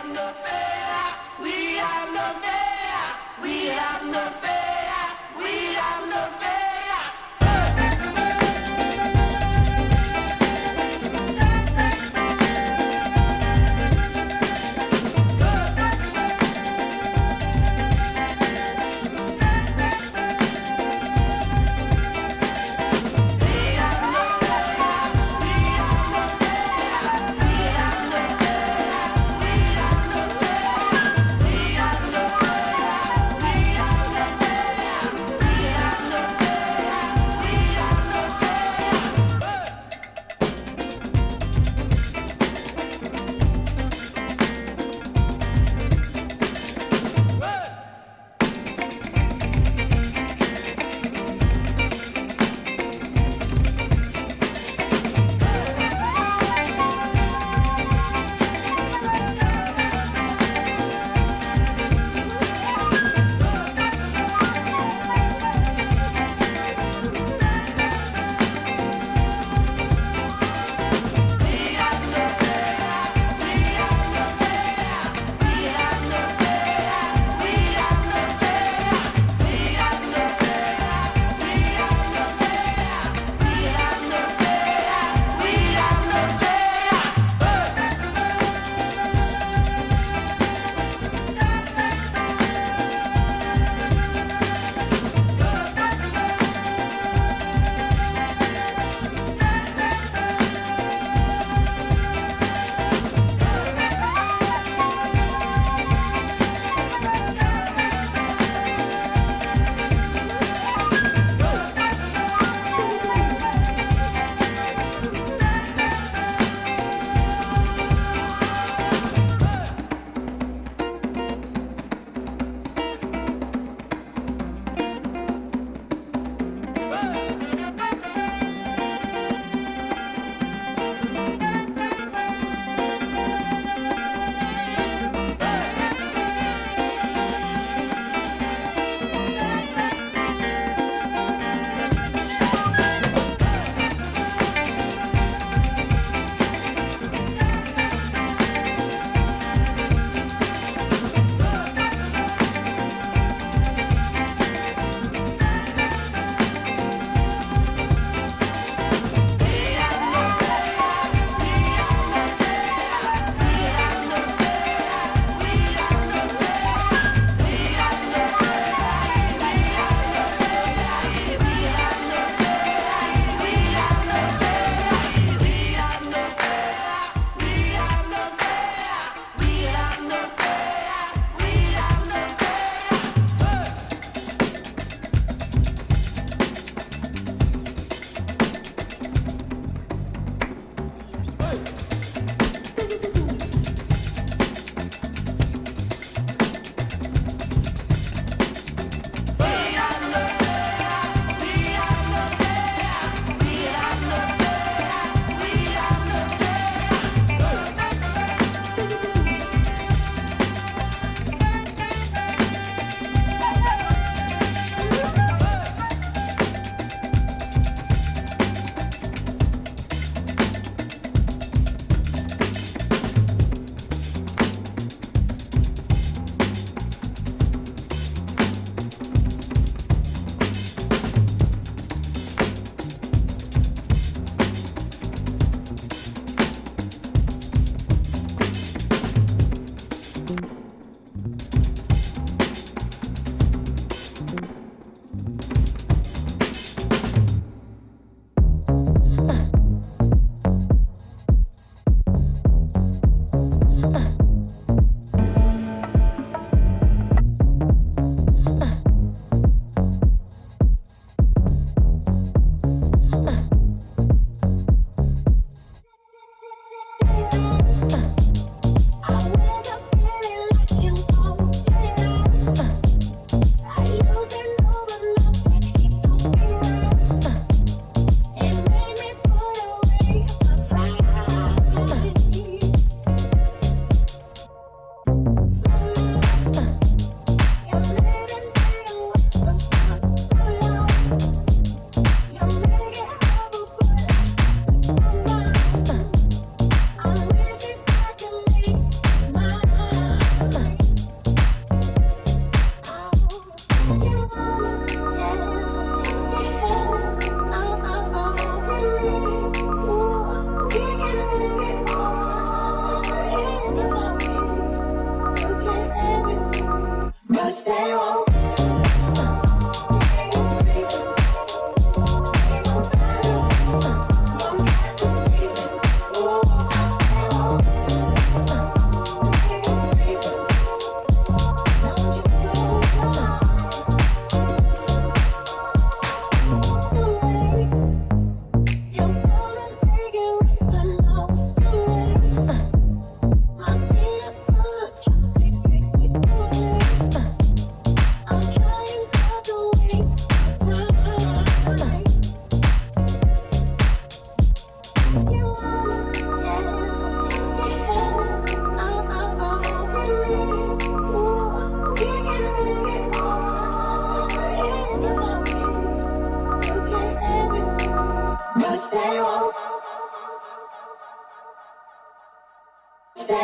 We have no fear.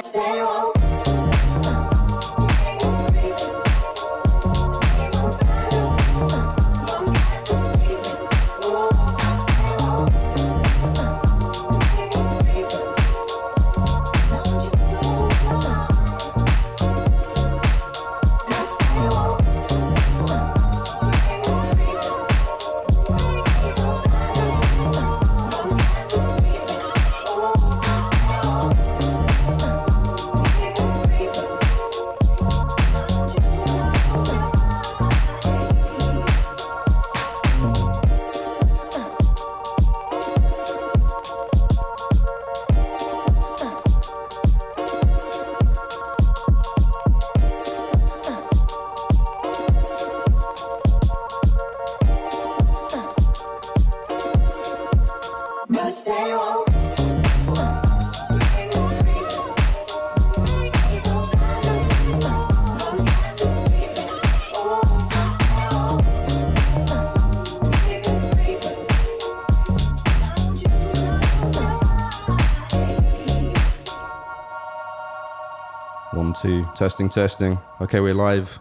Two. Testing. Okay, we're live.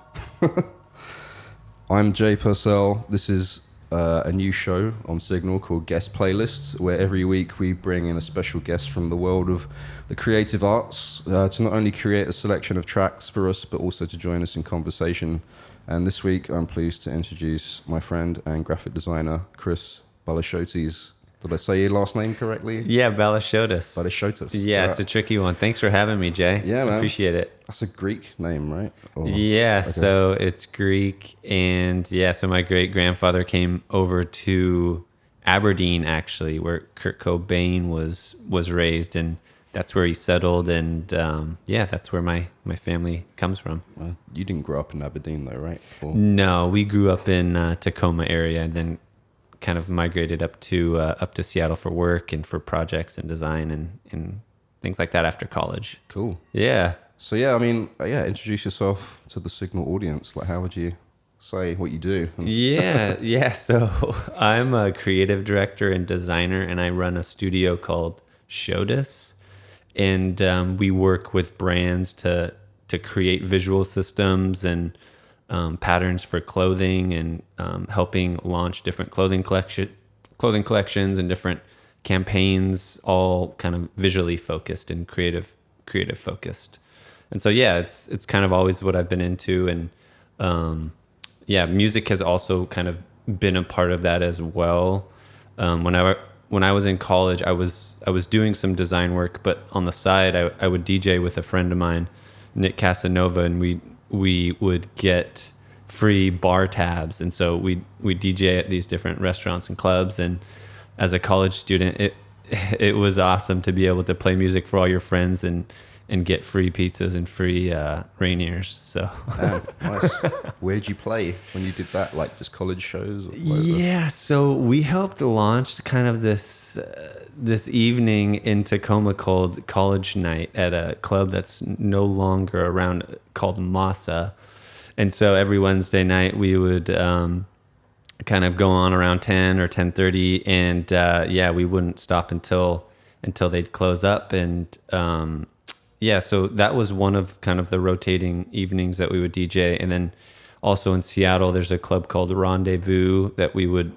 I'm Jay Purcell. This is a new show on SIGNL called Guest Playlists, where every week we bring in a special guest from the world of the creative arts to not only create a selection of tracks for us, but also to join us in conversation. And this week, I'm pleased to introduce my friend and graphic designer, Chris Ballasiotes. Did I say your last name correctly? Yeah, Ballasiotes. Ballasiotes. Yeah, it's a tricky one. Thanks for having me, Jay. Yeah, man. Appreciate it. That's a Greek name, right? Yeah, okay. So it's Greek. And yeah, so my great-grandfather came over to Aberdeen, actually, where Kurt Cobain was raised. And that's where he settled. And yeah, that's where my family comes from. Well, you didn't grow up in Aberdeen, though, right? No, we grew up in Tacoma area and then kind of migrated up to Seattle for work and for projects and design and things like that after college. Cool. Yeah. So yeah, I mean, introduce yourself to the SIGNL audience. Like, how would you say what you do? Yeah. So I'm a creative director and designer, and I run a studio called Siotes, and we work with brands to create visual systems and patterns for clothing and helping launch different clothing collections and different campaigns, all kind of visually focused and creative focused. And so yeah, it's kind of always what I've been into, and music has also kind of been a part of that as well. When I was in college, I was doing some design work, but on the side I would DJ with a friend of mine, Nick Casanova, and we would get free bar tabs. And so we DJ at these different restaurants and clubs. And as a college student, it was awesome to be able to play music for all your friends and get free pizzas and free rain-ears. So nice. Where'd you play when you did that? Like just college shows? Or yeah, so we helped launch kind of this evening in Tacoma called College Night at a club that's no longer around called Masa. And so every Wednesday night we would kind of go on around 10 or 10:30, and we wouldn't stop until they'd close up. And so that was one of kind of the rotating evenings that we would DJ. And then also in Seattle, there's a club called Rendezvous that we would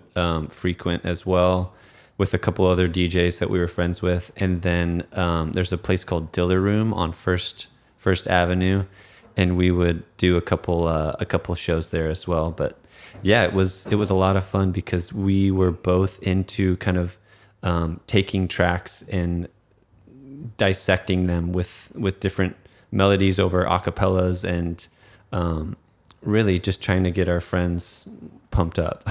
frequent as well, with a couple other DJs that we were friends with. And then there's a place called Diller Room on First Avenue, and we would do a couple shows there as well. But yeah, it was a lot of fun because we were both into kind of taking tracks and dissecting them with different melodies over acapellas, and really just trying to get our friends pumped up.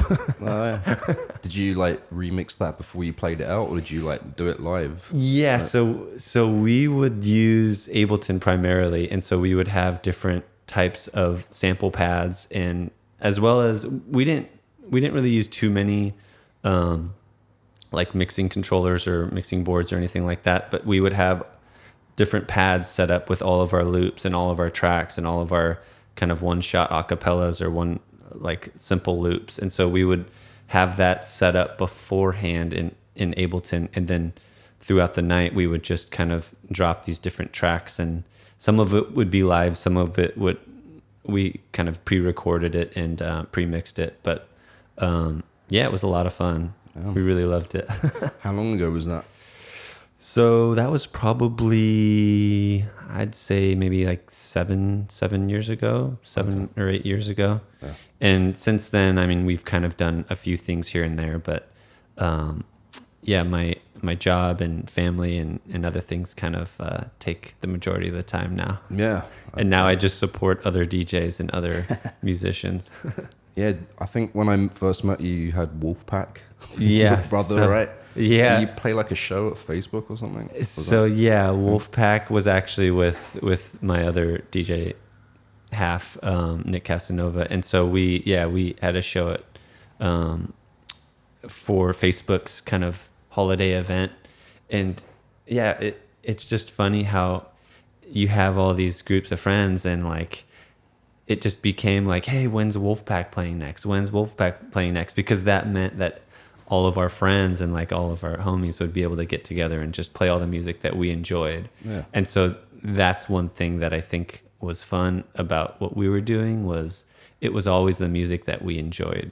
Did you like remix that before you played it out, or did you like do it live? Yeah, so we would use Ableton primarily, and so we would have different types of sample pads, and as well as we didn't really use too many like mixing controllers or mixing boards or anything like that, but we would have different pads set up with all of our loops and all of our tracks and all of our kind of one-shot acapellas or one like simple loops. And so we would have that set up beforehand in Ableton, and then throughout the night, we would just kind of drop these different tracks, and some of it would be live, some of it would, we kind of pre-recorded it and pre-mixed it. But yeah, it was a lot of fun. We really loved it. How long ago was that? So that was probably, I'd say maybe like 7 years ago, 7 or 8 years ago. Yeah. And since then, I mean, we've kind of done a few things here and there, but yeah, my job and family and other things kind of take the majority of the time now. Yeah. And now I just support other DJs and other musicians. Yeah, I think when I first met you, you had Wolfpack. Yeah. Your brother, right? Yeah. Did you play like a show at Facebook or something? So yeah, Wolfpack was actually with my other DJ half, Nick Casanova, and so we had a show at for Facebook's kind of holiday event, and yeah, it's just funny how you have all these groups of friends, and like it just became like, hey, when's Wolfpack playing next? When's Wolfpack playing next? Because that meant that all of our friends and like all of our homies would be able to get together and just play all the music that we enjoyed. Yeah. And so that's one thing that I think was fun about what we were doing, was it was always the music that we enjoyed.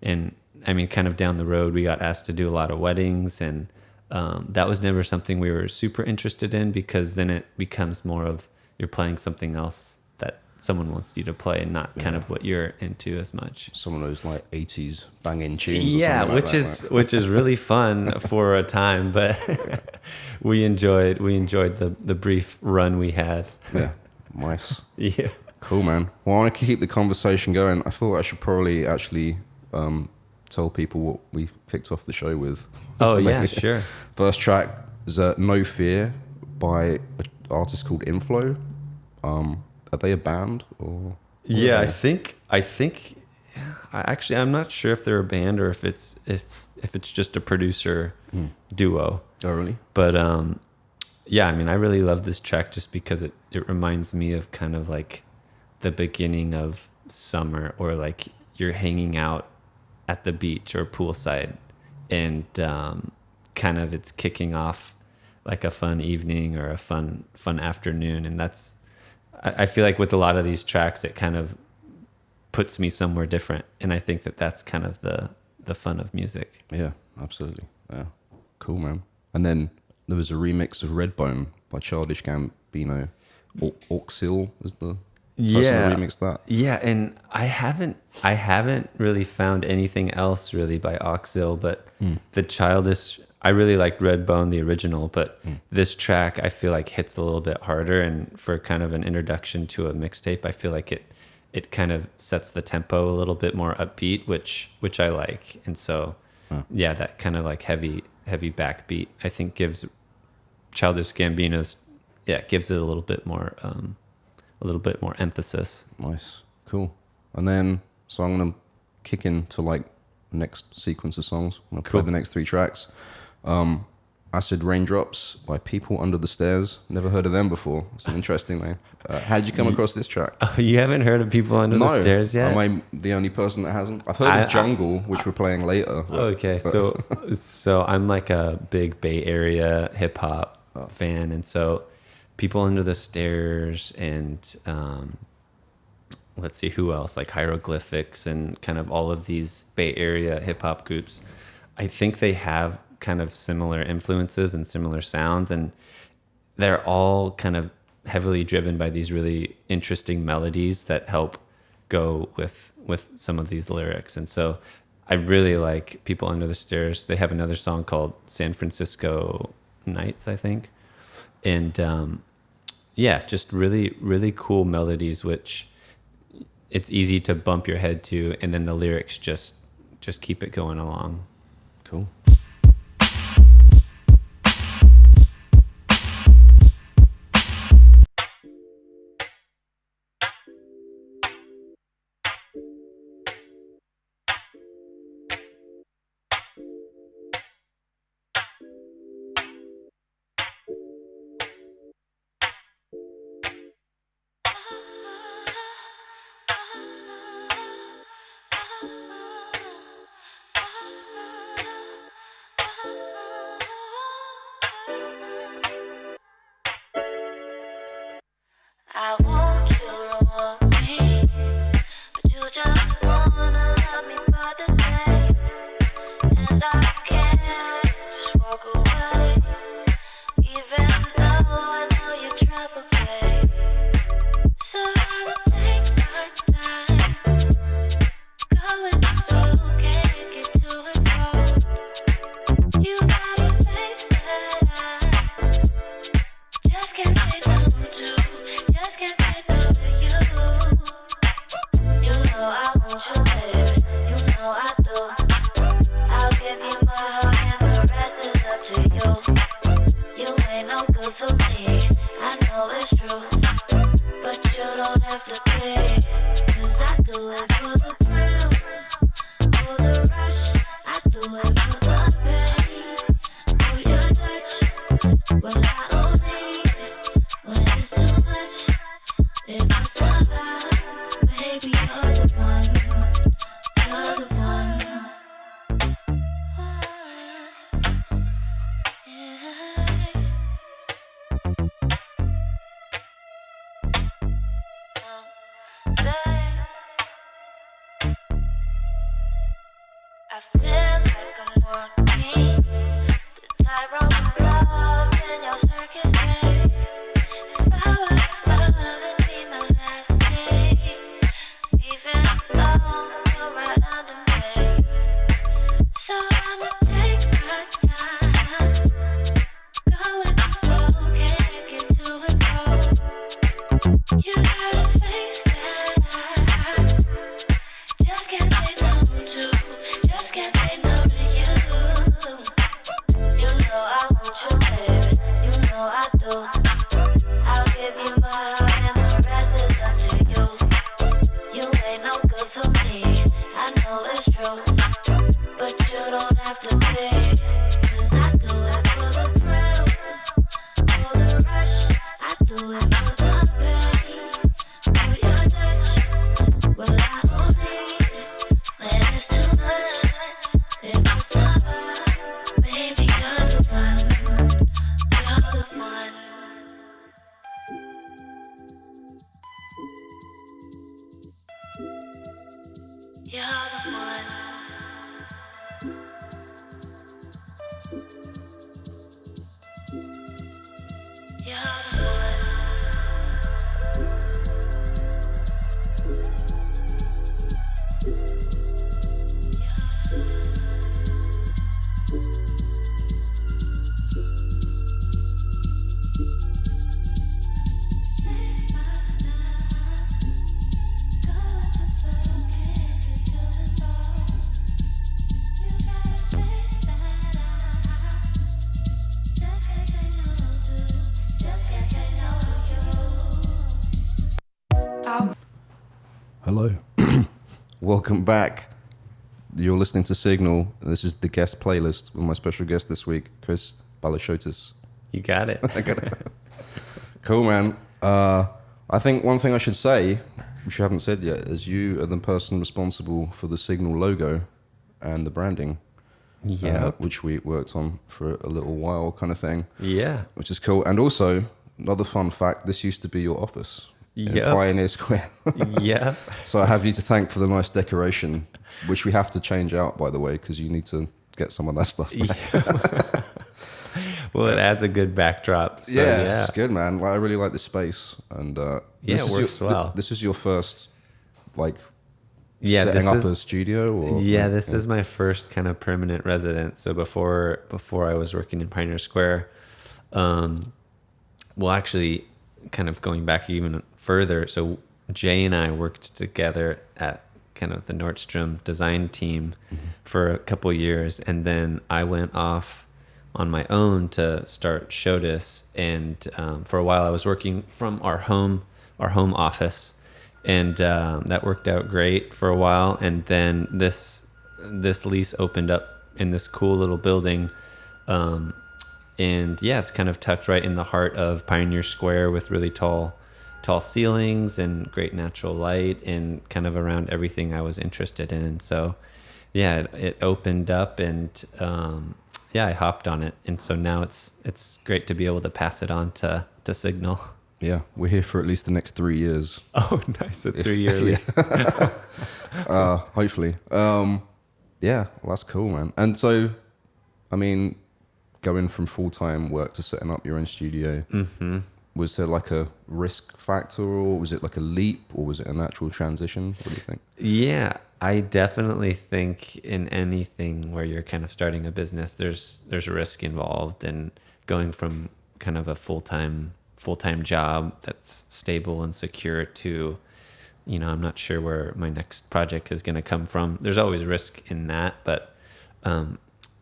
And I mean, kind of down the road, we got asked to do a lot of weddings, and that was never something we were super interested in, because then it becomes more of you're playing something else that someone wants you to play, and not kind of what you're into as much. Some of those like 80s banging tunes. Yeah, or something like which is really fun for a time, but we enjoyed the brief run we had. Yeah, nice. Yeah. Cool, man. Well, I want to keep the conversation going. I thought I should probably actually tell people what we kicked off the show with. Oh, yeah, sure. First track is No Fear by an artist called Inflo. Are they a band or? Yeah, I think I'm not sure if they're a band or if it's just a producer duo. Oh, really? But yeah, I mean, I really love this track just because it reminds me of kind of like the beginning of summer, or like you're hanging out at the beach or poolside, and kind of it's kicking off like a fun evening or a fun afternoon. And that's, I feel like with a lot of these tracks, it kind of puts me somewhere different, and I think that's kind of the fun of music. Yeah, absolutely. Yeah, cool, man. And then there was a remix of Redbone by Childish, Gambino. Axil was the person that remixed that. Yeah, and I haven't really found anything else really by Axil, but the Childish, I really liked Redbone, the original, but this track I feel like hits a little bit harder, and for kind of an introduction to a mixtape, I feel like it kind of sets the tempo a little bit more upbeat, which I like. And so yeah, that kind of like heavy backbeat I think gives Childish Gambino's gives it a little bit more emphasis. Nice, cool. And then so I'm gonna kick into like the next sequence of songs. I'm gonna play the next 3 tracks. Acid Raindrops by People Under the Stairs. Never heard of them before. It's an interesting name. How did you come across this track? Oh, you haven't heard of People Under the Stairs yet? Am I the only person that hasn't? I've heard of Jungle, which we're playing later. Okay, so I'm like a big Bay Area hip hop fan, and so People Under the Stairs and let's see who else, like Hieroglyphics and kind of all of these Bay Area hip hop groups. I think they have kind of similar influences and similar sounds, and they're all kind of heavily driven by these really interesting melodies that help go with some of these lyrics. And so I really like People Under the Stairs. They have another song called San Francisco Nights, I think. And yeah, just really, really cool melodies, which it's easy to bump your head to, and then the lyrics just keep it going along. Cool. don't have to pay. 'Cause I do it for the thrill, for the rush. I do it for the pain, for your touch. Well, I only when it's too much. If I survive, maybe you're the one. You're the one. I feel like I'm walking the tightrope of love in your circus, babe. If I were to fall, it'd be my last day. Even though you're right under me, so I'ma take my time. Go with the flow, can't get to and fro. You got a face that I just can't say no to. Just can't say no to you. You know I want you, baby. You know I do. I'll give you my heart and the rest is up to you. You ain't no good for me, I know it's true. But you don't have to pay. 'Cause I do it for the thrill, for the rush. I do it for the pain, for your touch. Well, I only when it's too much. If I survive, maybe you're the one. You're the one. You're the one. You're the one. Hello. Welcome back. You're listening to Signal. This is the guest playlist with my special guest this week, Chris Ballasiotes. You got it. Cool, man. I think one thing I should say, which you haven't said yet, is you are the person responsible for the Signal logo and the branding. Yeah. Which we worked on for a little while, kind of thing. Yeah. Which is cool. And also, another fun fact, this used to be your office in Yep. Pioneer Square. Yeah. So I have you to thank for the nice decoration, which we have to change out, by the way, because you need to get some of that stuff back. Well, it adds a good backdrop. So, yeah, it's good, man. Well, I really like the space. And it works well. This is your first, like, Yeah, setting up a studio? Or, yeah, this is my first kind of permanent residence. So before I was working in Pioneer Square, well, actually, kind of going back even further. So Jay and I worked together at kind of the Nordstrom design team for a couple of years, and then I went off on my own to start Siotes. And for a while, I was working from our home office. And that worked out great for a while. And then this lease opened up in this cool little building. And yeah, it's kind of tucked right in the heart of Pioneer Square with really tall ceilings and great natural light and kind of around everything I was interested in. So yeah, it opened up and I hopped on it. And so now it's great to be able to pass it on to SIGNL. Yeah, we're here for at least the next 3 years. Oh, nice. A 3-year lease. Hopefully. Yeah, well, that's cool, man. And so, I mean, going from full-time work to setting up your own studio, was there like a risk factor, or was it like a leap, or was it a natural transition? What do you think? Yeah, I definitely think in anything where you're kind of starting a business, there's risk involved, and going from kind of a full-time job that's stable and secure to, I'm not sure where my next project is going to come from. There's always risk in that, but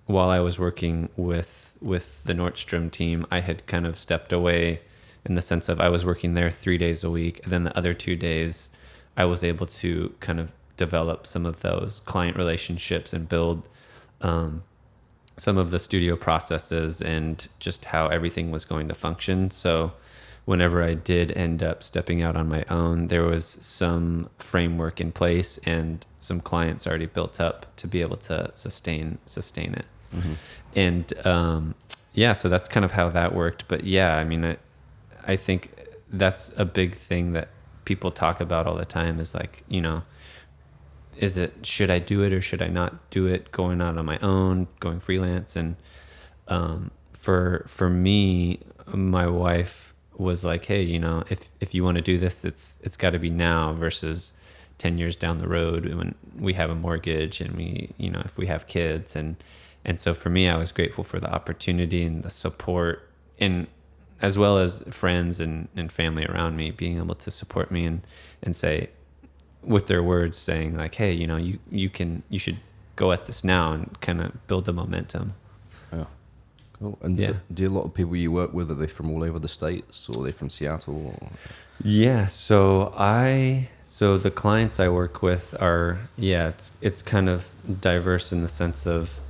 while I was working with the Nordstrom team, I had kind of stepped away in the sense of I was working there 3 days a week, and then the other 2 days I was able to kind of develop some of those client relationships and build some of the studio processes and just how everything was going to function. So whenever I did end up stepping out on my own, there was some framework in place and some clients already built up to be able to sustain it. Mm-hmm. And yeah, so that's kind of how that worked. But yeah, I mean, I think that's a big thing that people talk about all the time is like, you know, should I do it or should I not do it, going out on my own, going freelance? And for me, my wife was like, hey, you know, if you want to do this, it's got to be now versus 10 years down the road when we have a mortgage and we, you know, if we have kids. And so for me, I was grateful for the opportunity and the support, and as well as friends and family around me being able to support me and say, with their words, saying like, hey, you know, you should go at this now and kind of build the momentum. Yeah. Cool. And Yeah. do a lot of people you work with, are they from all over the States, or are they from Seattle? Or? Yeah. So the clients I work with are, it's kind of diverse in the sense of,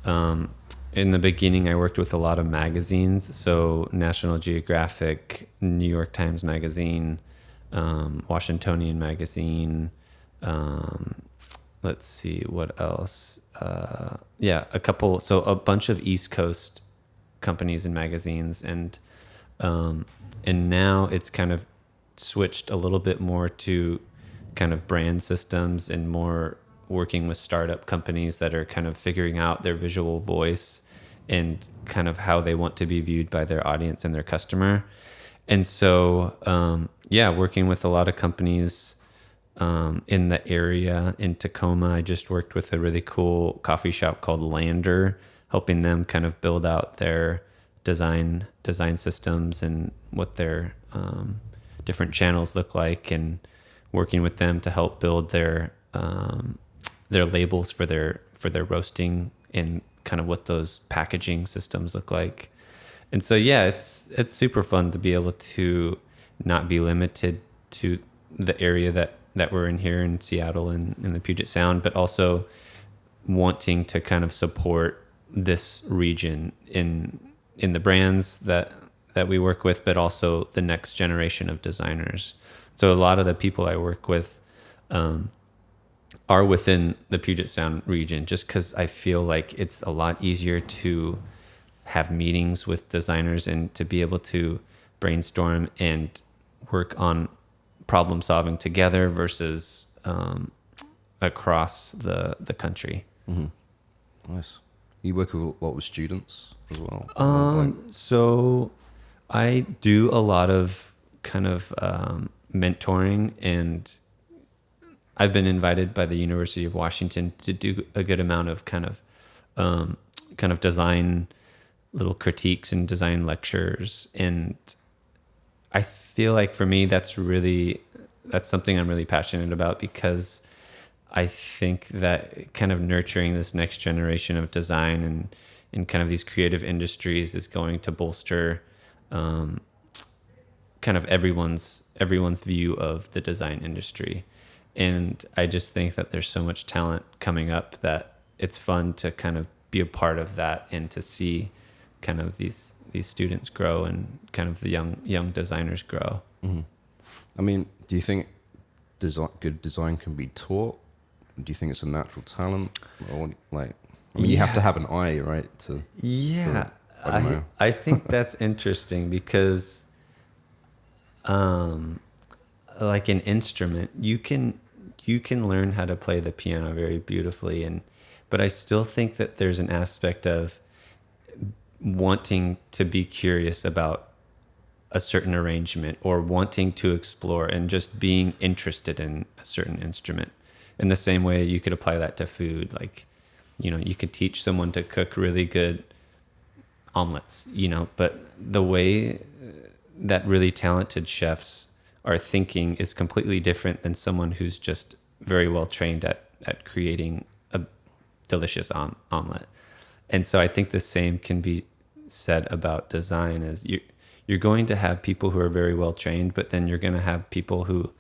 in the beginning, I worked with a lot of magazines. So National Geographic, New York Times Magazine, Washingtonian Magazine. Let's see what else. A bunch of East Coast companies and magazines, and now it's kind of switched a little bit more to kind of brand systems and more working with startup companies that are kind of figuring out their visual voice and kind of how they want to be viewed by their audience and their customer. And so, working with a lot of companies in the area. In Tacoma, I just worked with a really cool coffee shop called Lander, helping them kind of build out their design systems and what their different channels look like, and working with them to help build their labels for their roasting and kind of what those packaging systems look like. And so, it's super fun to be able to not be limited to the area that we're in here in Seattle and in the Puget Sound, but also wanting to kind of support this region in the brands that we work with, but also the next generation of designers. So a lot of the people I work with are within the Puget Sound region, just because I feel like it's a lot easier to have meetings with designers and to be able to brainstorm and work on problem solving together versus across the country. Mm-hmm. Nice. You work with a lot with students as well? So I do a lot of kind of mentoring, and I've been invited by the University of Washington to do a good amount of kind of design little critiques and design lectures. And I feel like for me, that's something I'm really passionate about, because I think that kind of nurturing this next generation of design and kind of these creative industries is going to bolster kind of everyone's view of the design industry. And I just think that there's so much talent coming up that it's fun to kind of be a part of that and to see kind of these students grow and kind of the young designers grow. Mm-hmm. I mean, do you think good design can be taught? Do you think it's a natural talent, or like? I mean, you have to have an eye, right? I think that's interesting, because like an instrument, you can learn how to play the piano very beautifully, but I still think that there's an aspect of wanting to be curious about a certain arrangement, or wanting to explore and just being interested in a certain instrument. In the same way you could apply that to food. Like, you know, you could teach someone to cook really good omelets, you know, but the way that really talented chefs are thinking is completely different than someone who's just very well trained at creating a delicious omelet. And so I think the same can be said about design, as you're going to have people who are very well trained, but then you're going to have people who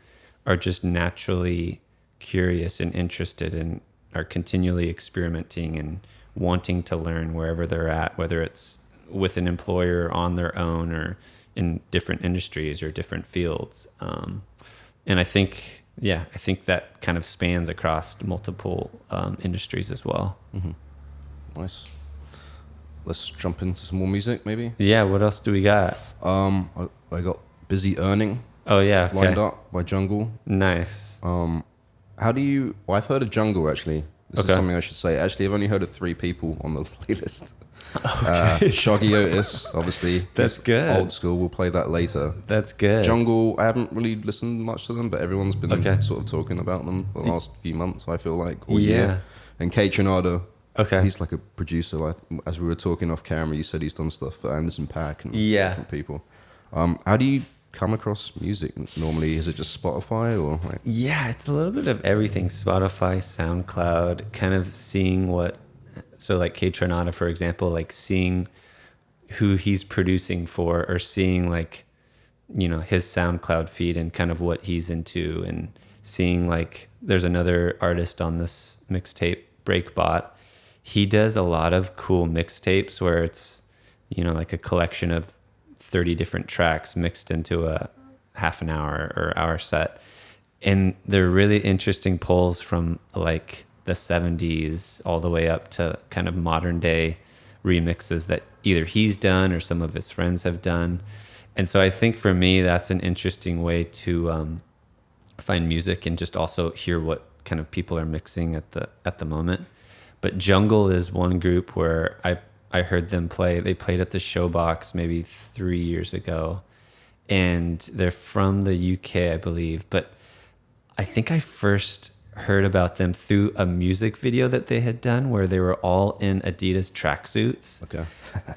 are just naturally curious and interested and are continually experimenting and wanting to learn wherever they're at, whether it's with an employer on their own or in different industries or different fields. And I think that kind of spans across multiple industries as well. Mm-hmm. Nice. Let's jump into some more music, maybe. Yeah. What else do we got? I got Busy Earning. Oh yeah. Okay. Lined up by Jungle. Nice. How do you? Well, I've heard of Jungle actually. This Okay. is something I should say. Actually, I've only heard of 3 people on the playlist. Okay. Shuggie, Otis, obviously. That's He's good. Old school. We'll play that later. That's good. Jungle, I haven't really listened much to them, but everyone's been Okay. sort of talking about them the last few months, I feel like, or Yeah. year. And KAYTRANADA, Okay. he's like a producer. Like, as we were talking off camera, you said he's done stuff for Anderson .Paak and Yeah. different people. How do you come across music normally? Is it just Spotify or like? Yeah, it's a little bit of everything. Spotify, SoundCloud, kind of seeing so like KAYTRANADA, for example, like seeing who he's producing for, or seeing like, his SoundCloud feed and kind of what he's into, and seeing like there's another artist on this mixtape, Breakbot. He does a lot of cool mixtapes where it's, like a collection of 30 different tracks mixed into a half an hour or hour set. And they're really interesting pulls from like the 70s all the way up to kind of modern day remixes that either he's done or some of his friends have done. And so I think for me, that's an interesting way to find music and just also hear what kind of people are mixing at the moment. But Jungle is one group where I heard them play. They played at the Showbox maybe 3 years ago, and they're from the UK, I believe. But I think I first heard about them through a music video that they had done where they were all in Adidas tracksuits. Okay.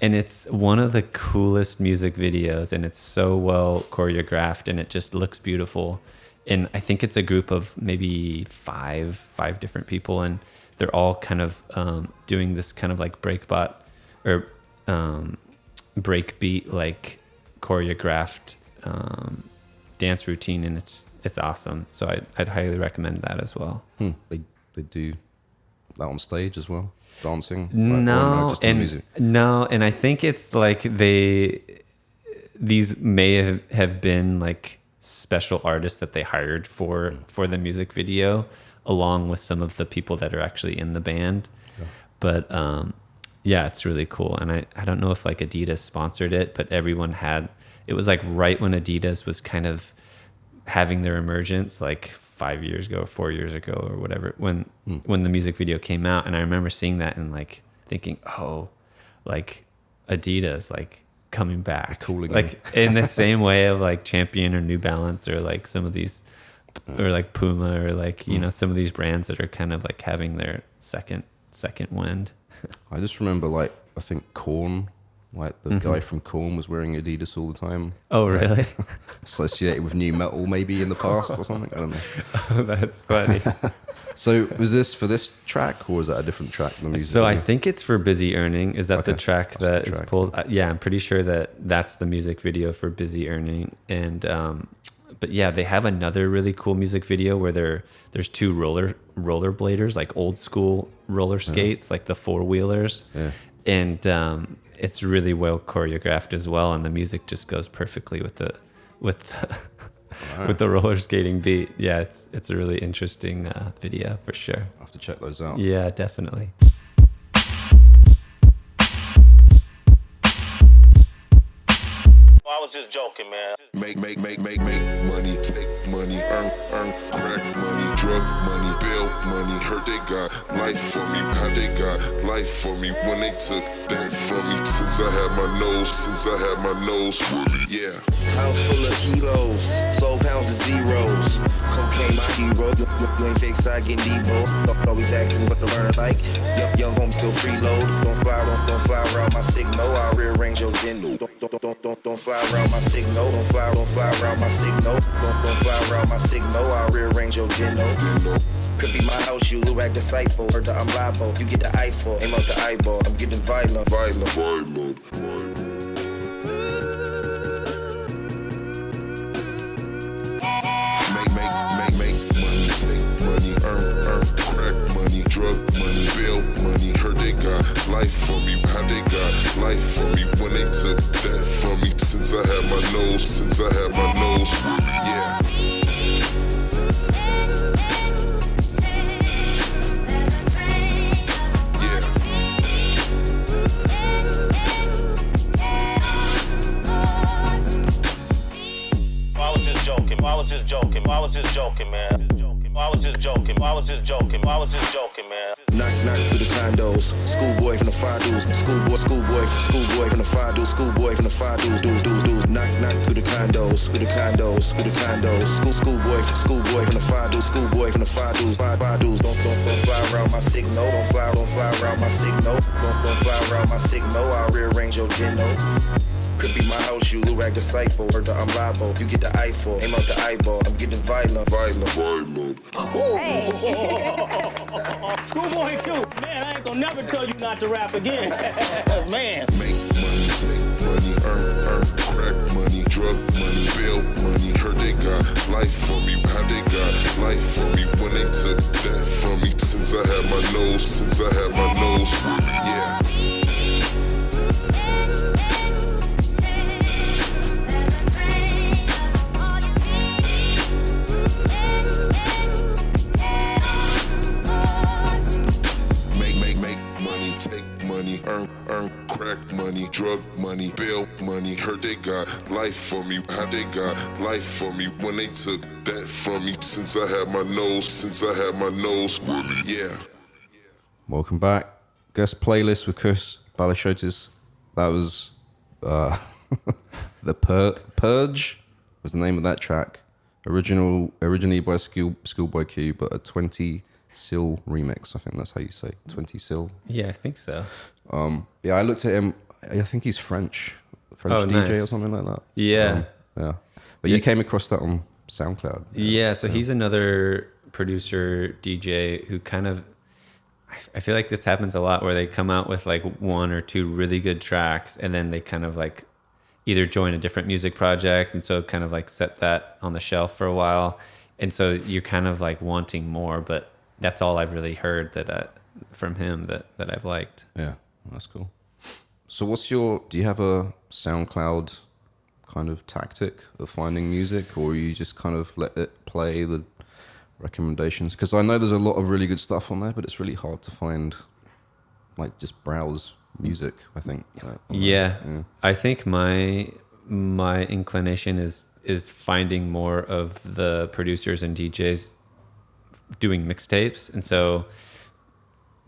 And it's one of the coolest music videos, and it's so well choreographed, and it just looks beautiful. And I think it's a group of maybe five different people, and they're all kind of doing this kind of like breakbot or breakbeat, like choreographed dance routine, and it's awesome. So I'd highly recommend that as well. They do that on stage as well, dancing. No, just the music? no, and I think it's like these may have been like special artists that they hired for the music video, along with some of the people that are actually in the band. Yeah. But yeah, it's really cool. And I don't know if like Adidas sponsored it, but everyone it was like right when Adidas was kind of having their emergence, like 5 years ago, 4 years ago, or whatever, when the music video came out. And I remember seeing that and like thinking, oh, like Adidas, like coming back, cool again. Like in the same way of like Champion or New Balance or like some of these, or like Puma or like, some of these brands that are kind of like having their second wind. I just remember like, I think Korn, like the guy from Korn was wearing Adidas all the time. Oh, really? Associated with new metal maybe in the past or something. I don't know. Oh, that's funny. So was this for this track or was that a different track? The music So I video? think it's for Busy Earning. Is that the track That's that the is track. pulled? Yeah, I'm pretty sure that's the music video for Busy Earning. And but yeah, they have another really cool music video where there's two rollerbladers, like old school roller skates, like the 4-wheelers. Yeah. And it's really well choreographed as well, and the music just goes perfectly with the with the roller skating beat. Yeah, it's a really interesting video for sure. I'll have to check those out. Yeah, definitely. I was just joking, man. Make money, take money, earn, crack money, drug money, bail money. Heard they got life for me, how they got life for me when they took that from me. Since I had my nose fully, yeah. House full of kilos, sold pounds of zeros. Cocaine my hero, you ain't fake side getting Debo. Always asking what the learner like. Young home still freeload. Don't fly around my signal. I'll rearrange your dental. Don't fly around my signal. Don't fly around my signal. Don't fly around my signal. I'll rearrange your dental. Could be my house, you who act disciple. Heard that I'm liable. You get the eyeball, aim out the eyeball. I'm giving violent. joking. I was just joking, man. I was just joking. I was just joking. I was just joking, man. Knock through the condos. Schoolboy from the five dudes. Schoolboy from the five dudes. Schoolboy from the five dudes. Dudes. Knock through the condos. Through the condos. Schoolboy from the five dudes. Schoolboy from the five dudes. Five dudes. Don't fly around my signal. Don't fly around my signal. Don't fly around my signal. I'll rearrange your dinner. Could be my house, you rag disciple. Heard that I'm liable. You get the eyeball, aim out the eyeball. I'm getting violent. SchoolboyQ, man, I ain't gonna never tell you not to rap again. Man. Make money, take money, earn, crack money, drug money, bail money. Heard they got life for me, how they got life for me when they took that from me. Since I had my nose, yeah. Earn crack money, drug money, bail money. Heard they got life for me, how they got life for me when they took that from me. Since I had my nose, yeah. Welcome back. Guest playlist with Chris Ballasiotes. That was the Purge was the name of that track. Originally by SchoolboyQ, but a 20 Sil remix. I think that's how you say 20 Sil. Yeah, I think so. Yeah, I looked at him. I think he's French DJ nice. or something like that. Yeah. Yeah. But you came across that on SoundCloud. Yeah, so he's another producer, DJ who kind of, I feel like this happens a lot where they come out with like one or two really good tracks and then they kind of like either join a different music project and so kind of like set that on the shelf for a while. And so you're kind of like wanting more, but that's all I've really heard from him that I've liked. Yeah, that's cool. So do you have a SoundCloud kind of tactic of finding music, or you just kind of let it play the recommendations? Because I know there's a lot of really good stuff on there, but it's really hard to find, like, just browse music, I think. Yeah. I think my inclination is finding more of the producers and DJs doing mixtapes. And so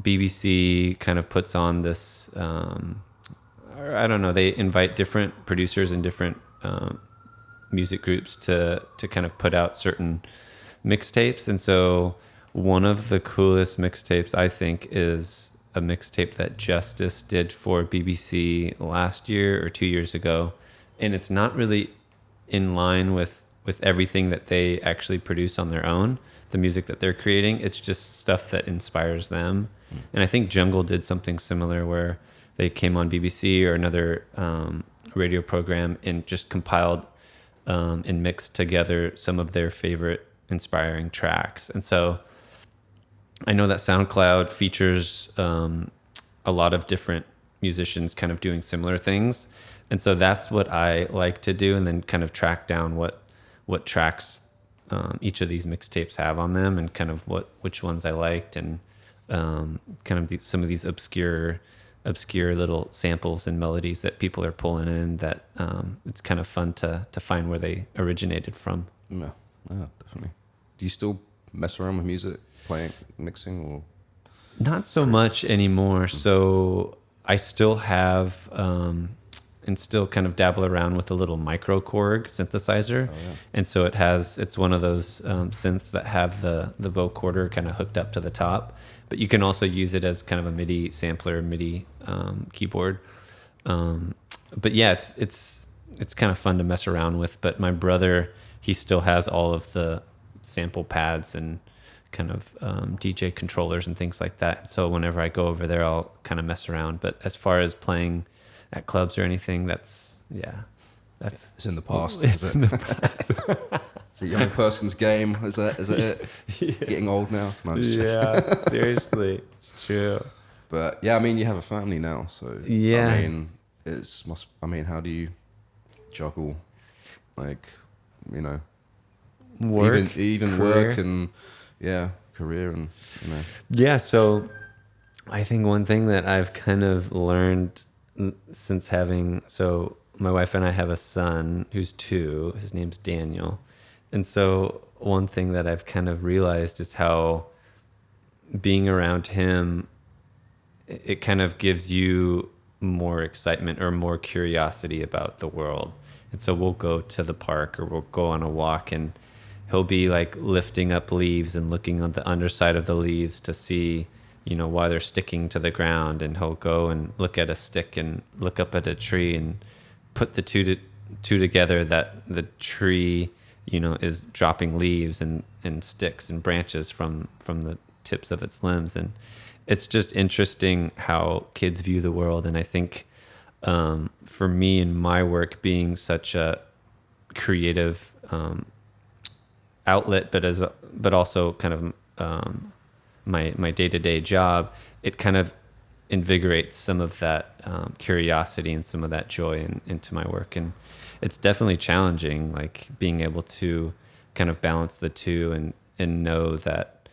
BBC kind of puts on this, I don't know, they invite different producers and different music groups to kind of put out certain mixtapes. And so one of the coolest mixtapes, I think, is a mixtape that Justice did for BBC last year or 2 years ago. And it's not really in line with everything that they actually produce on their own, the music that they're creating. It's just stuff that inspires them. And I think Jungle did something similar where they came on BBC or another radio program and just compiled and mixed together some of their favorite inspiring tracks. And so I know that SoundCloud features a lot of different musicians kind of doing similar things. And so that's what I like to do, and then kind of track down what tracks each of these mixtapes have on them, and kind of which ones I liked, and kind of some of these obscure little samples and melodies that people are pulling in that it's kind of fun to find where they originated from. Yeah, definitely. Do you still mess around with music, playing, mixing, or? Not so much anymore. So I still have and still kind of dabble around with a little micro Korg synthesizer. Oh, yeah. And so it's one of those synths that have the vocoder kind of hooked up to the top, but you can also use it as kind of a MIDI sampler, MIDI keyboard. But yeah, it's kind of fun to mess around with. But my brother, he still has all of the sample pads and kind of DJ controllers and things like that. So whenever I go over there, I'll kind of mess around. But as far as playing at clubs or anything, it's in the past. Is it? In the past. It's a young person's game. Is that it? Yeah. Getting old now. No, I'm just joking. Seriously, it's true. But yeah, I mean, you have a family now, so yeah. I mean, how do you juggle, like, you know, work, even work and career and you know. Yeah, so I think one thing that I've kind of learned since my wife and I have a son who's 2. His name's Daniel, And so one thing that I've kind of realized is how being around him, it kind of gives you more excitement or more curiosity about the world. And so we'll go to the park or we'll go on a walk, and he'll be like lifting up leaves and looking on the underside of the leaves to see, you know, why they're sticking to the ground. And he'll go and look at a stick and look up at a tree and put the two together, that the tree, you know, is dropping leaves and sticks and branches from the tips of its limbs. And it's just interesting how kids view the world. And I think for me and my work being such a creative outlet, but also kind of my day-to-day job, it kind of invigorates some of that curiosity and some of that joy into my work. And it's definitely challenging, like being able to kind of balance the two and know that,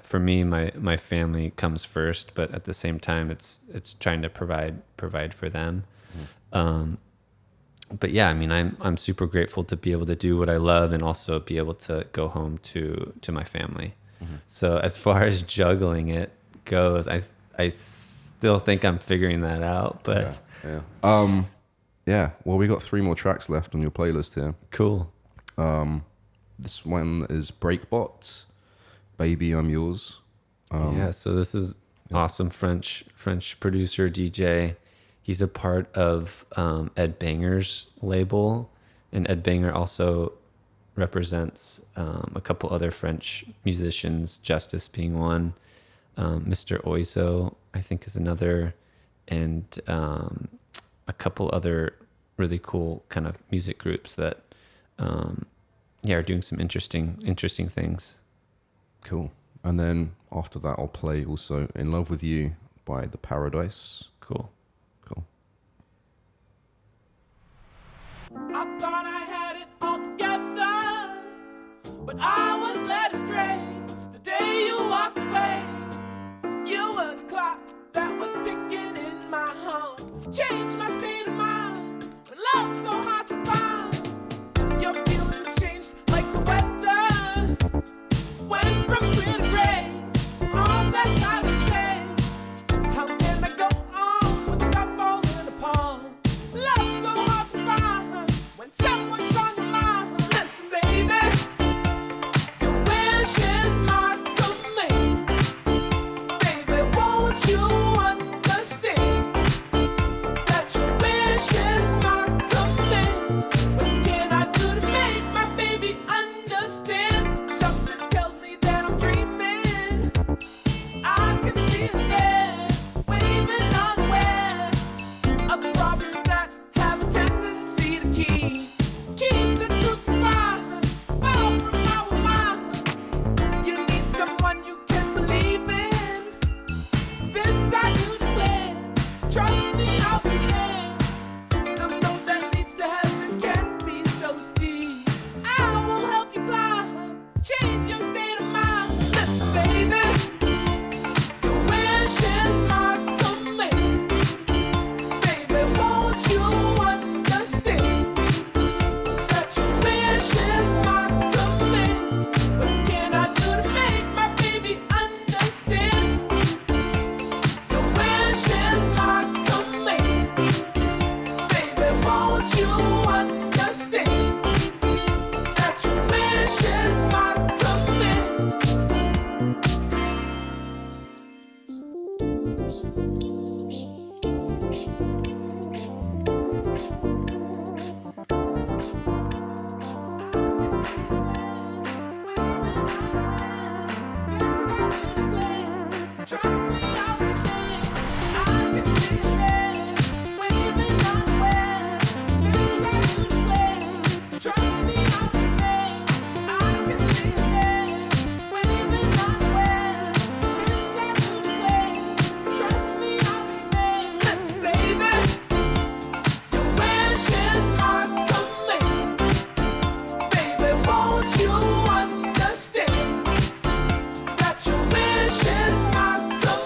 for me, my family comes first, but at the same time, it's trying to provide for them. But yeah, I mean, I'm super grateful to be able to do what I love and also be able to go home to my family. So as far as juggling it goes, I still think I'm figuring that out, but well, we got 3 more tracks left on your playlist here. Cool. This one is Breakbot, Baby I'm Yours. So this is awesome French producer DJ. He's a part of Ed Banger's label, and Ed Banger also represents a couple other French musicians, Justice being one, Mr. Oizo, I think, is another, and a couple other really cool kind of music groups that are doing some interesting things. Cool. And then after that, I'll play also In Love With You by The Paradise. Cool. I thought I had it all together, but I was led astray the day you walked away. You were the clock that was ticking in my heart, changed my state of mind, when love's so hard to find. Your feelings changed like the weather, went from clear to gray, on that night of day. How can I go on with the cup falling apart? Love's so hard to find when someone's on your mind. Listen, baby, your wish is my command. Baby, won't you understand that your wish is my command? What can I do to make my baby understand? Something tells me that I'm dreaming. I can see his head waving unaware of the problems that have a tendency to keep the truth confined, far from our minds. You need someone you can believe in. This I do declare. Trust me, I'll be there. The road that leads to heaven can be so steep. I will help you climb, change your state of mind. Listen, baby, your wish is my command. Baby, won't you understand that your wish is my command? What can I do to make my baby understand? Your wish is my command. Baby, won't you understand that your wish is my command? Trust me, I'll be there. I can see it there, waving unaware. This I do declare. Trust me, I'll be there. I can see it there, waving unaware. This I do declare. Trust me, I'll be there. Listen, baby, your wish is my command. Baby, won't you understand that your wish is my command?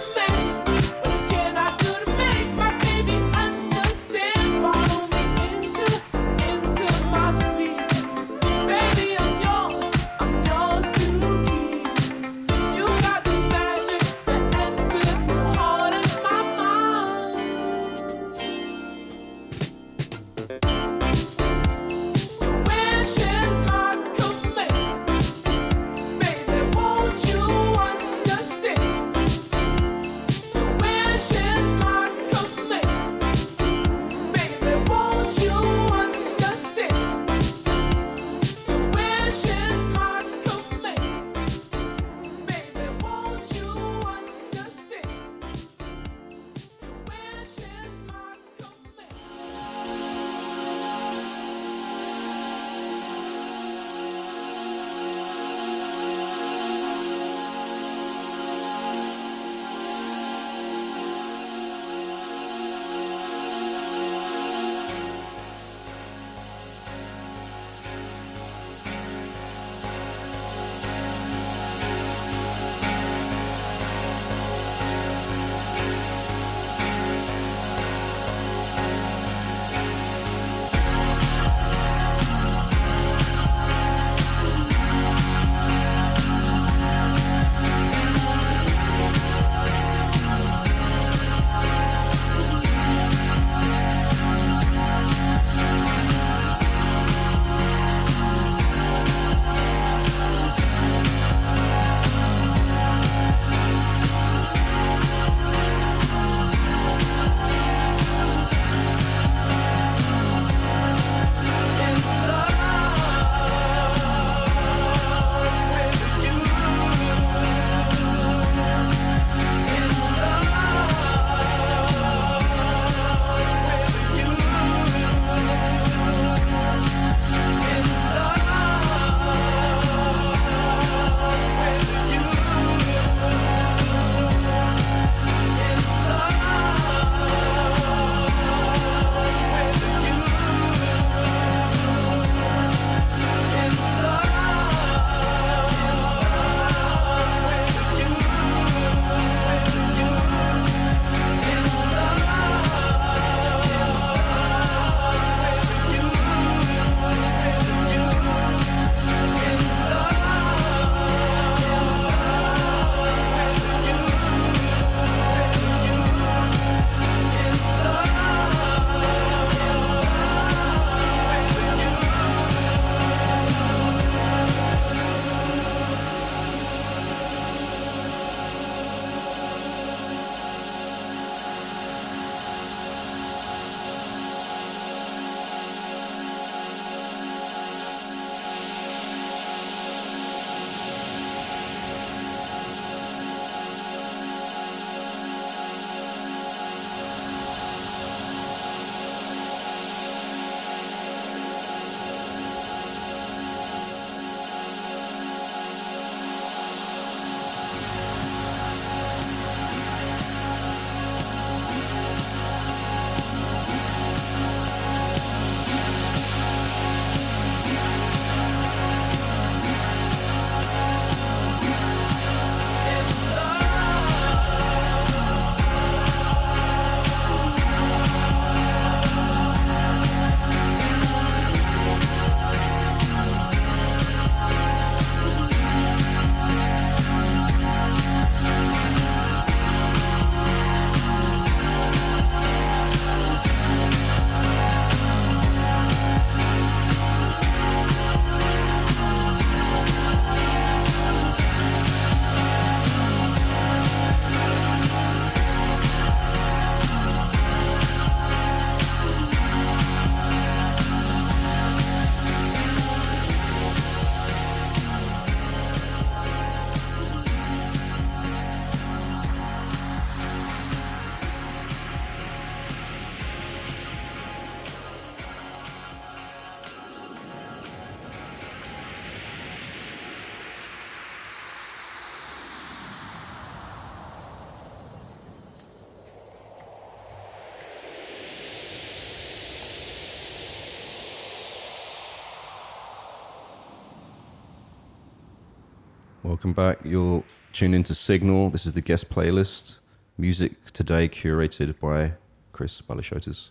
Welcome back. You're tuned into Signal. This is the guest playlist. Music today curated by Chris Ballasiotes.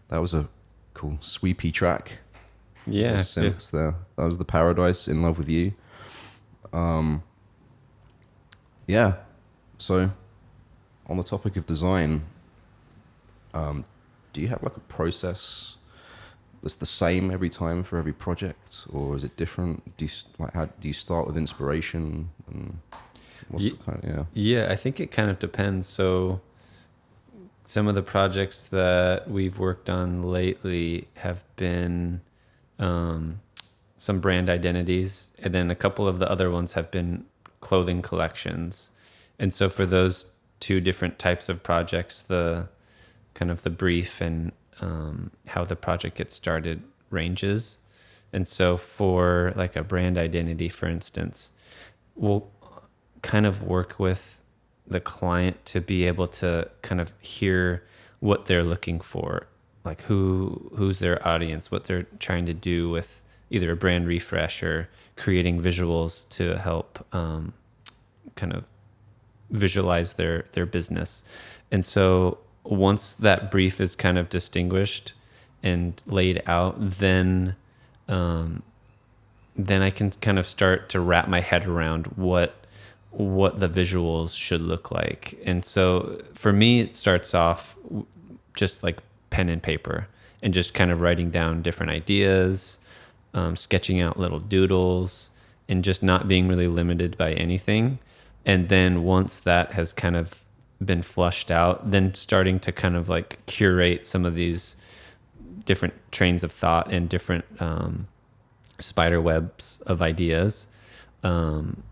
That was a cool sweepy track. Yeah. Synths there. That was the Paradise, In Love With You. Yeah. So, on the topic of design, do you have like a process that's the same every time for every project, or is it different? How do you start with inspiration? And what's the kind of, Yeah, I think it kind of depends. So some of the projects that we've worked on lately have been some brand identities, and then a couple of the other ones have been clothing collections. And so for those two different types of projects, the kind of the brief and how the project gets started ranges. And so for like a brand identity, for instance, we'll kind of work with the client to be able to kind of hear what they're looking for, like who's their audience, what they're trying to do with either a brand refresh or creating visuals to help kind of visualize their business. And so once that brief is kind of distinguished and laid out, then I can kind of start to wrap my head around what the visuals should look like. And so for me, it starts off just like pen and paper and just kind of writing down different ideas, sketching out little doodles, and just not being really limited by anything. And then once that has kind of been flushed out, then starting to kind of like curate some of these different trains of thought and different spider webs of ideas. And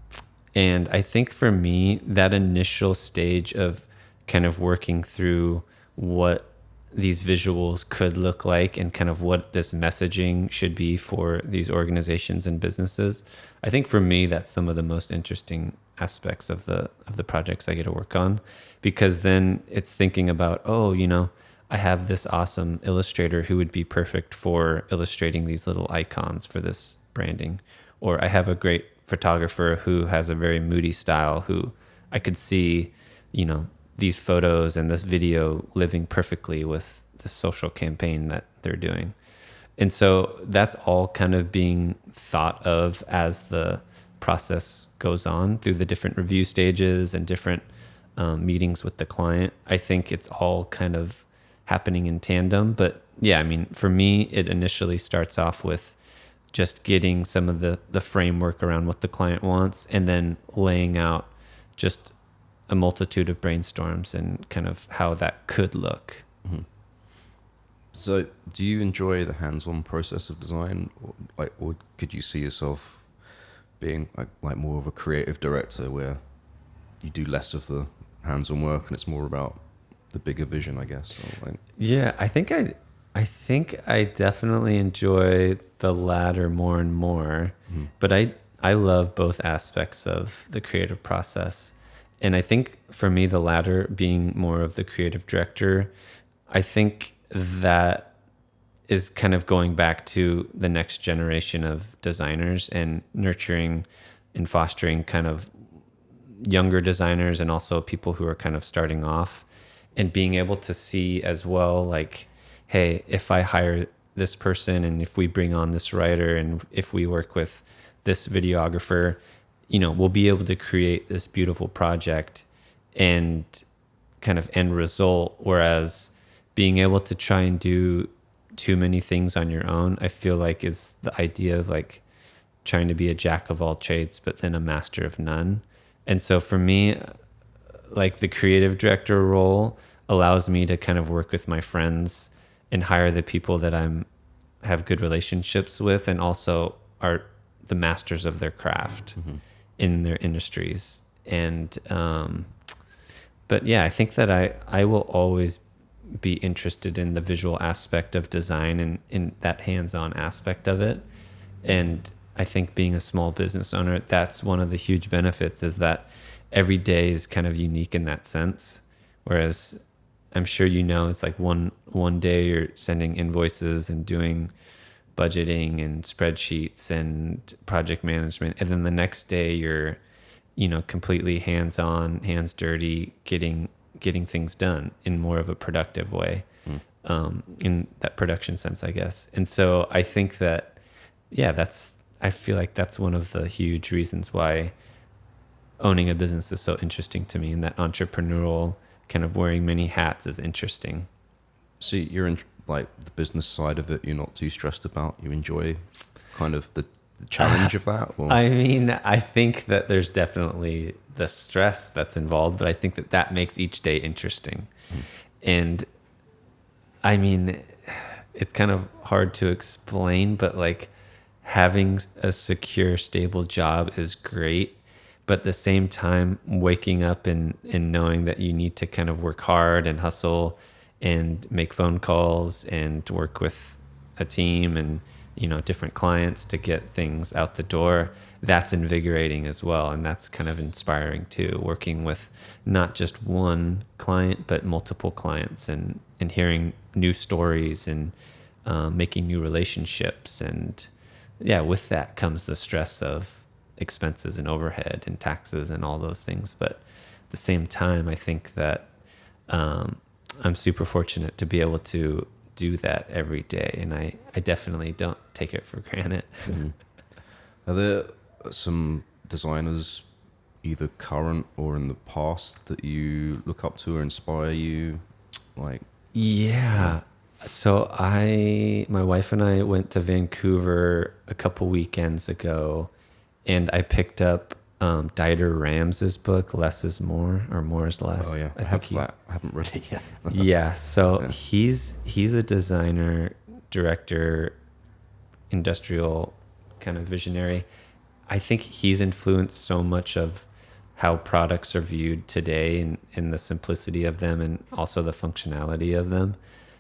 I think for me, that initial stage of kind of working through what these visuals could look like and kind of what this messaging should be for these organizations and businesses, I think for me, that's some of the most interesting aspects of the projects I get to work on, because then it's thinking about, I have this awesome illustrator who would be perfect for illustrating these little icons for this branding, or I have a great photographer who has a very moody style who I could see, these photos and this video living perfectly with the social campaign that they're doing. And so that's all kind of being thought of as the process goes on through the different review stages and different meetings with the client. I think it's all kind of happening in tandem. But yeah, I mean, for me, it initially starts off with just getting some of the framework around what the client wants, and then laying out just a multitude of brainstorms and kind of how that could look. Mm-hmm. So do you enjoy the hands-on process of design, or could you see yourself being like more of a creative director where you do less of the hands-on work and it's more about the bigger vision, I guess? Yeah, I think I definitely enjoy the latter more and more, but I love both aspects of the creative process. And I think for me, the latter, being more of the creative director, I think that is kind of going back to the next generation of designers and nurturing and fostering kind of younger designers and also people who are kind of starting off, and being able to see as well, like, hey, if I hire this person and if we bring on this writer and if we work with this videographer, we'll be able to create this beautiful project and kind of end result. Whereas being able to try and do too many things on your own, I feel like is the idea of like trying to be a jack of all trades, but then a master of none. And so for me, like the creative director role allows me to kind of work with my friends and hire the people that have good relationships with and also are the masters of their craft in their industries. And but yeah, I think that I will always be interested in the visual aspect of design and in that hands-on aspect of it. And I think being a small business owner, that's one of the huge benefits, is that every day is kind of unique in that sense. Whereas I'm sure it's like one day you're sending invoices and doing budgeting and spreadsheets and project management, and then the next day you're completely hands-on, hands dirty, getting things done in more of a productive way, in that production sense, I guess. And so I think that, I feel like that's one of the huge reasons why owning a business is so interesting to me, and that entrepreneurial kind of wearing many hats is interesting. See, you're in like the business side of it. You're not too stressed about. You enjoy kind of the challenge of that. Or? I mean, I think that there's definitely the stress that's involved, but I think that makes each day interesting. And I mean, it's kind of hard to explain, but like having a secure, stable job is great. But at the same time, waking up and knowing that you need to kind of work hard and hustle and make phone calls and work with a team and, different clients to get things out the door, that's invigorating as well. And that's kind of inspiring too, working with not just one client, but multiple clients and hearing new stories and making new relationships. And with that comes the stress of expenses and overhead and taxes and all those things. But at the same time, I think that I'm super fortunate to be able to do that every day, and I definitely don't take it for granted. Are there some designers, either current or in the past, that you look up to or inspire you? So my wife and I went to Vancouver a couple weekends ago, and I picked up Dieter Rams's book, Less is More, or More is Less. Oh yeah, I haven't read it yet. He's a designer, director, industrial kind of visionary. I think he's influenced so much of how products are viewed today and the simplicity of them and also the functionality of them,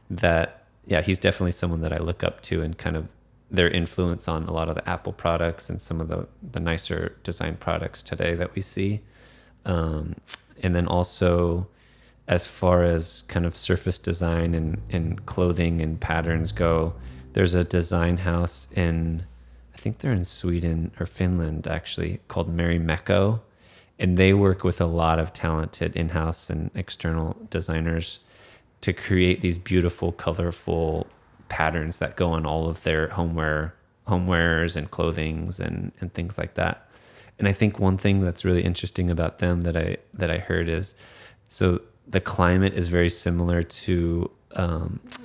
that he's definitely someone that I look up to, and kind of their influence on a lot of the Apple products and some of the nicer design products today that we see. And then also, as far as kind of surface design and clothing and patterns go, there's a design house I think they're in Sweden or Finland actually, called Mary Mecco. And they work with a lot of talented in-house and external designers to create these beautiful, colorful patterns that go on all of their homewares and clothings and things like that. And I think one thing that's really interesting about them that I heard is, so the climate is very similar to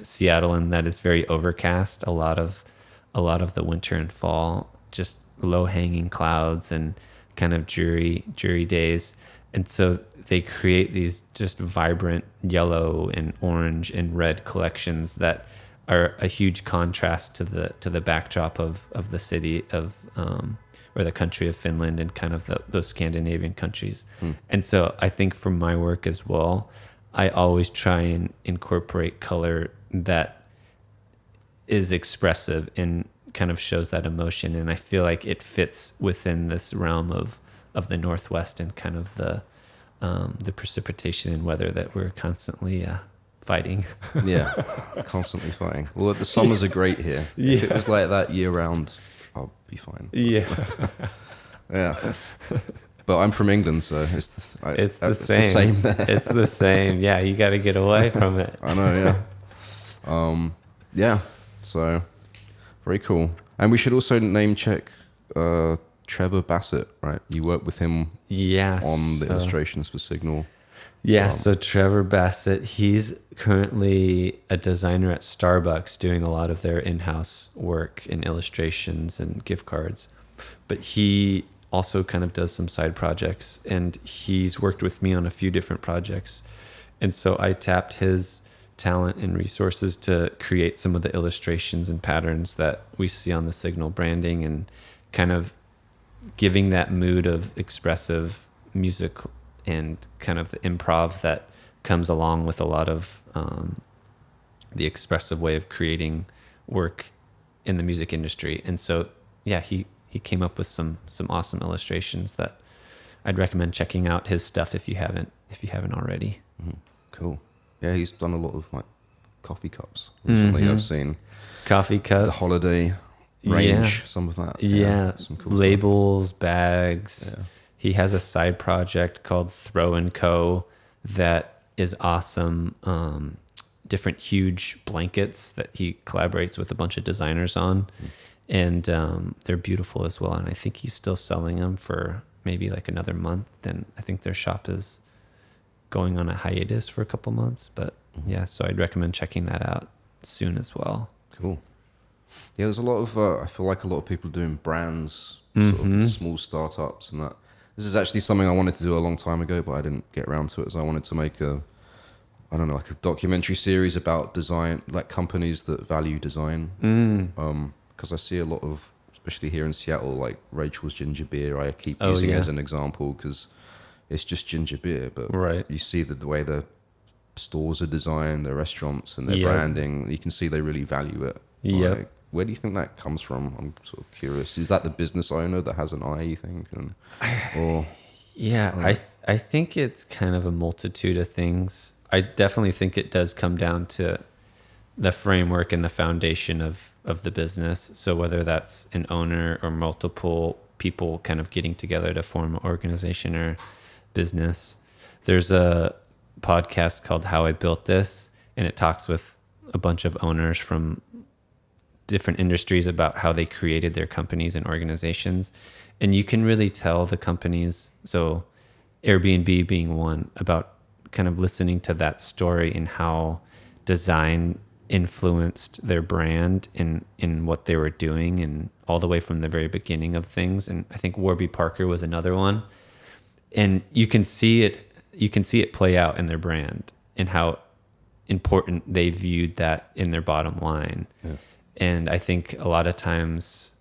Seattle, in that it's very overcast. A lot of the winter and fall, just low hanging clouds and kind of dreary days. And so they create these just vibrant yellow and orange and red collections that are a huge contrast to the backdrop of the city of or the country of Finland and kind of those Scandinavian countries. And so I think for my work as well, I always try and incorporate color that is expressive and kind of shows that emotion. And I feel like it fits within this realm of the Northwest and kind of the precipitation and weather that we're constantly fighting. Constantly fighting. Well, the summers are great here. If it was like that year round, I'll be fine. But I'm from England, so it's the same there. It's the same. Yeah, you got to get away from it. I know. So very cool. And we should also name check Trevor Bassett, right? You work with him on the illustrations for SIGNL. So Trevor Bassett, he's currently a designer at Starbucks doing a lot of their in-house work in illustrations and gift cards. But he also kind of does some side projects, and he's worked with me on a few different projects. And so I tapped his talent and resources to create some of the illustrations and patterns that we see on the SIGNL branding, and kind of giving that mood of expressive music and kind of the improv that comes along with a lot of the expressive way of creating work in the music industry. And so, he came up with some awesome illustrations that I'd recommend checking out his stuff if you haven't already. Cool. Yeah, he's done a lot of like coffee cups recently. I've seen coffee cups, the holiday range, some of that. Yeah, some cool labels, bags. he has a side project called Throw and Co. that is awesome. Different huge blankets that he collaborates with a bunch of designers on. And they're beautiful as well. And I think he's still selling them for maybe like another month. Then I think their shop is going on a hiatus for a couple months. But yeah, so I'd recommend checking that out soon as well. Cool. Yeah, there's a lot of, I feel like a lot of people doing brands, sort of small startups and that. This is actually something I wanted to do a long time ago, but I didn't get around to it. So I wanted to make like a documentary series about design, like companies that value design. Because I see a lot of, especially here in Seattle, like Rachel's Ginger Beer, I keep using it as an example because it's just ginger beer, but you see the way the stores are designed, the restaurants and their branding, you can see they really value it. Like, where do you think that comes from? I'm sort of curious. Is that the business owner that has an eye, you think? I think it's kind of a multitude of things. I definitely think it does come down to the framework and the foundation of the business. So whether that's an owner or multiple people kind of getting together to form an organization or business. There's a podcast called How I Built This, and it talks with a bunch of owners from different industries about how they created their companies and organizations. And you can really tell the companies, so Airbnb being one, about kind of listening to that story and how design influenced their brand in what they were doing, and all the way from the very beginning of things. And I think Warby Parker was another one. And you can see it play out in their brand and how important they viewed that in their bottom line. Yeah. And I think a lot of times,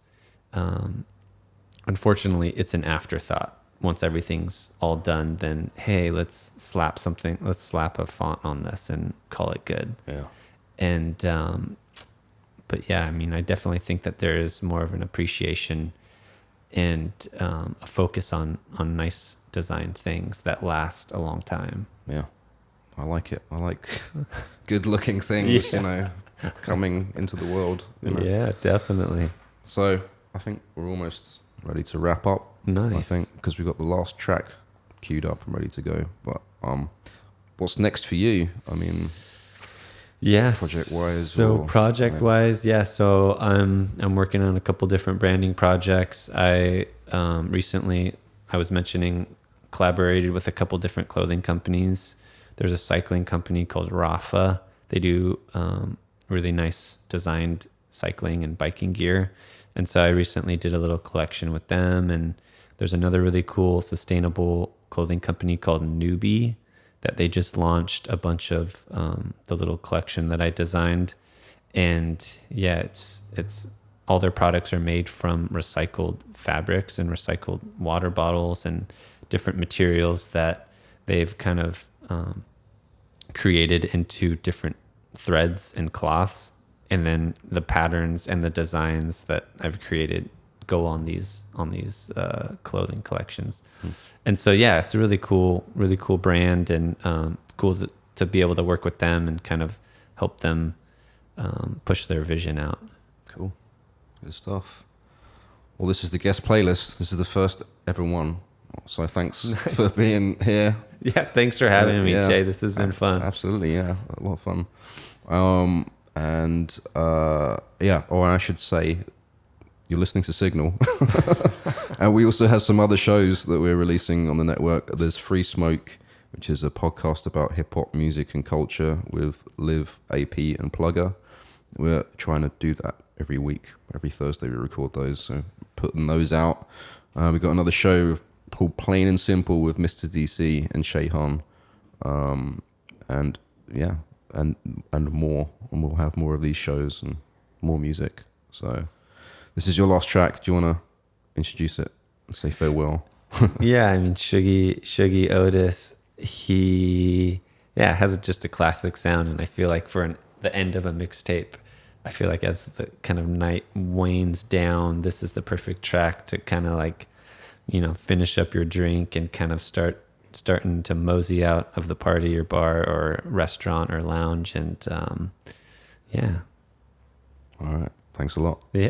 unfortunately, it's an afterthought. Once everything's all done, then, hey, let's slap a font on this and call it good. Yeah. And, but yeah, I mean, I definitely think that there is more of an appreciation and a focus on nice design things that last a long time. Yeah. I like it. I like good looking things, coming into the world. Yeah, definitely. So I think we're almost ready to wrap up. Nice. I think because we've got the last track queued up and ready to go. But what's next for you? I mean, project-wise. So project-wise, So I'm working on a couple different branding projects. I recently, I was mentioning, collaborated with a couple different clothing companies. There's a cycling company called Rafa. They do really nice designed cycling and biking gear. And so I recently did a little collection with them. And there's another really cool sustainable clothing company called Newbie that they just launched a bunch of the little collection that I designed. And yeah, it's all their products are made from recycled fabrics and recycled water bottles and different materials that they've kind of created into different threads and cloths. And then the patterns and the designs that I've created go on these clothing collections. And so, yeah, it's a really cool brand, and cool to be able to work with them and kind of help them push their vision out. Cool. Good stuff. Well, this is the guest playlist. This is the first ever one. So thanks for being here. Yeah, thanks for having me, Jay. This has been fun. Absolutely, yeah. A lot of fun. Or I should say, you're listening to SIGNL. And we also have some other shows that we're releasing on the network. There's Free Smoke, which is a podcast about hip-hop music and culture with Liv, AP, and Plugger. We're trying to do that every week. Every Thursday we record those, so putting those out. We've got another show called Plain and Simple with Mr. DC and Shayhan. And more. And we'll have more of these shows and more music. So this is your last track. Do you want to introduce it and say farewell? Yeah, I mean, Shuggie Otis, he has just a classic sound. And I feel like for the end of a mixtape, I feel like as the kind of night wanes down, this is the perfect track to kind of like, finish up your drink and kind of starting to mosey out of the party or bar or restaurant or lounge. And yeah. All right. Thanks a lot. Yeah.